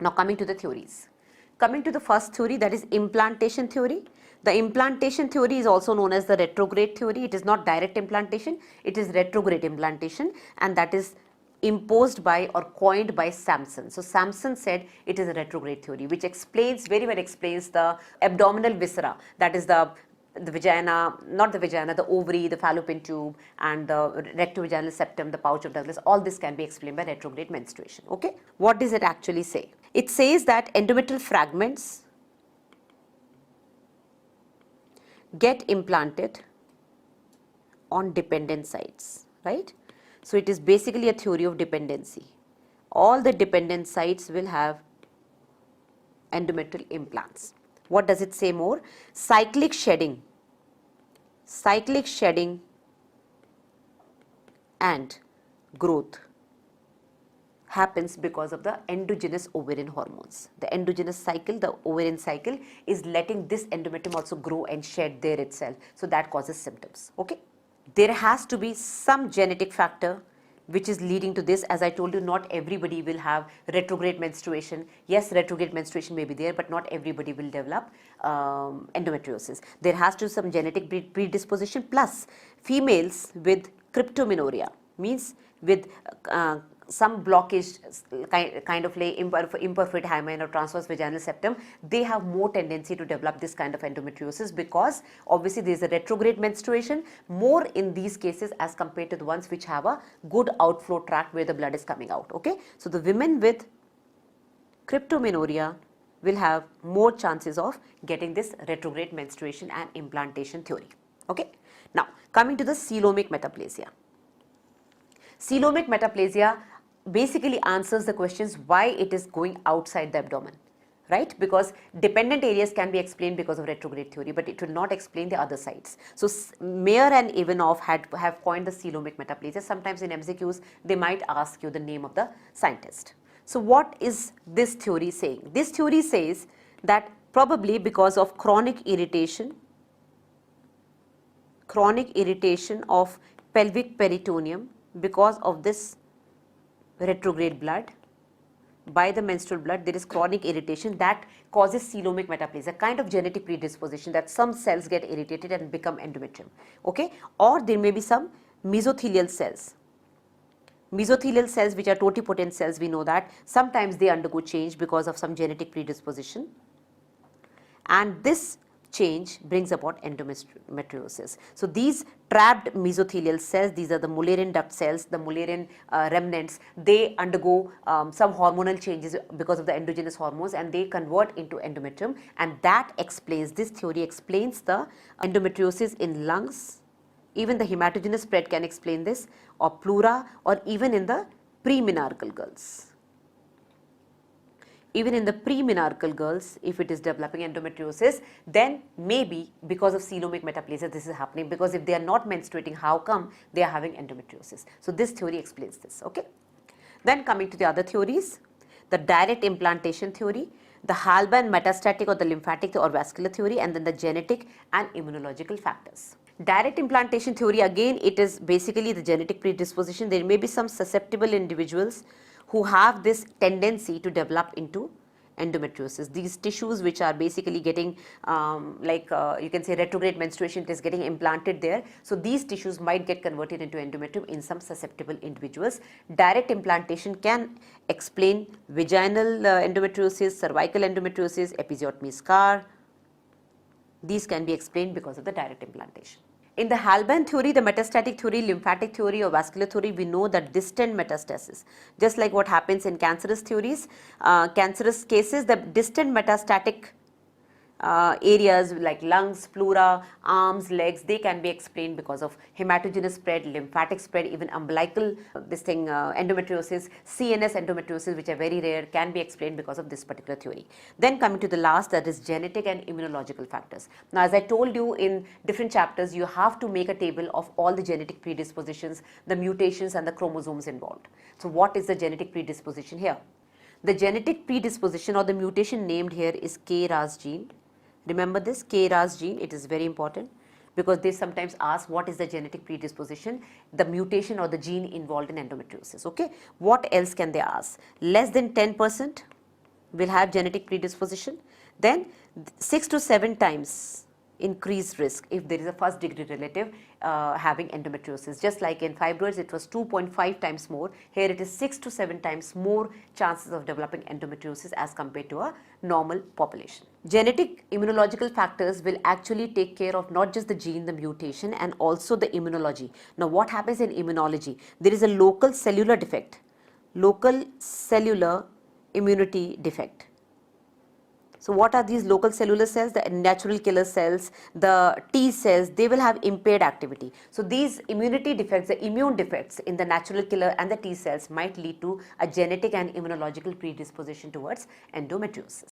Now coming to the theories. Coming to the first theory, that is implantation theory. The implantation theory is also known as the retrograde theory. It is not direct implantation, it is retrograde implantation, and that is imposed by or coined by Sampson. So Sampson said it is a retrograde theory, which explains, very well explains the abdominal viscera, that is the vagina, not the vagina, the ovary, the fallopian tube, and the rectovaginal septum, the pouch of Douglas. All this can be explained by retrograde menstruation. Okay, what does it actually say? It says that endometrial fragments get implanted on dependent sites, right? So it is basically a theory of dependency. All the dependent sites will have endometrial implants. What does it say more? Cyclic shedding and growth happens because of the endogenous ovarian hormones. The endogenous cycle, the ovarian cycle, is letting this endometrium also grow and shed there itself. So that causes symptoms. Okay. There has to be some genetic factor which is leading to this. As I told you, not everybody will have retrograde menstruation. Yes, retrograde menstruation may be there, but not everybody will develop endometriosis. There has to be some genetic predisposition, plus females with cryptomenorrhea, means with some blockage, kind of like imperfect hymen or transverse vaginal septum, they have more tendency to develop this kind of endometriosis, because obviously there is a retrograde menstruation more in these cases as compared to the ones which have a good outflow tract where the blood is coming out. Okay, so the women with cryptomenorrhea will have more chances of getting this retrograde menstruation and implantation theory. Okay, now coming to the coelomic metaplasia. Coelomic metaplasia basically answers the questions why it is going outside the abdomen, right? Because dependent areas can be explained because of retrograde theory, but it will not explain the other sides. So Mayer and Ivanov have coined the coelomic metaplasia. Sometimes in MCQs they might ask you the name of the scientist. So what is this theory saying? This theory says that probably because of chronic irritation of pelvic peritoneum, because of this retrograde blood, by the menstrual blood, there is chronic irritation that causes coelomic metaplasia, kind of genetic predisposition that some cells get irritated and become endometrium. Okay, or there may be some mesothelial cells. Mesothelial cells, which are totipotent cells, we know that sometimes they undergo change because of some genetic predisposition, and this change brings about endometriosis. So these trapped mesothelial cells, these are the Mullerian duct cells, the Mullerian remnants, they undergo some hormonal changes because of the endogenous hormones, and they convert into endometrium, and that explains, this theory explains the endometriosis in lungs. Even the hematogenous spread can explain this, or pleura, or even in the premenarchal girls. Even in the premenarchal girls, if it is developing endometriosis, then maybe because of coelomic metaplasia this is happening, because if they are not menstruating, how come they are having endometriosis? So this theory explains this. Okay. Then coming to the other theories, the direct implantation theory, the Halban metastatic or the lymphatic or vascular theory, and then the genetic and immunological factors. Direct implantation theory, again it is basically the genetic predisposition. There may be some susceptible individuals who have this tendency to develop into endometriosis. These tissues which are basically getting you can say retrograde menstruation, it is getting implanted there. So these tissues might get converted into endometrium in some susceptible individuals. Direct implantation can explain vaginal endometriosis, cervical endometriosis, episiotomy scar. These can be explained because of the direct implantation. In the Halban theory, the metastatic theory, lymphatic theory or vascular theory, we know that distant metastasis, just like what happens in cancerous theories, cancerous cases, the distant metastatic areas like lungs, pleura, arms, legs, they can be explained because of hematogenous spread, lymphatic spread, even umbilical endometriosis, CNS endometriosis, which are very rare, can be explained because of this particular theory. Then coming to the last, that is genetic and immunological factors. Now as I told you in different chapters, you have to make a table of all the genetic predispositions, the mutations and the chromosomes involved. So what is the genetic predisposition here? The genetic predisposition or the mutation named here is KRAS gene. Remember this KRAS gene, it is very important because they sometimes ask what is the genetic predisposition, the mutation or the gene involved in endometriosis. Okay, what else can they ask? Less than 10%, will have genetic predisposition. Then 6 to 7 times increased risk if there is a first degree relative having endometriosis. Just like in fibroids it was 2.5 times more, here it is 6 to 7 times more chances of developing endometriosis as compared to a normal population. Genetic immunological factors will actually take care of not just the gene, the mutation, and also the immunology. Now what happens in immunology? There is a local cellular defect, local cellular immunity defect. So what are these local cellular cells? The natural killer cells, the T cells, they will have impaired activity. So these immunity defects, the immune defects in the natural killer and the T cells might lead to a genetic and immunological predisposition towards endometriosis.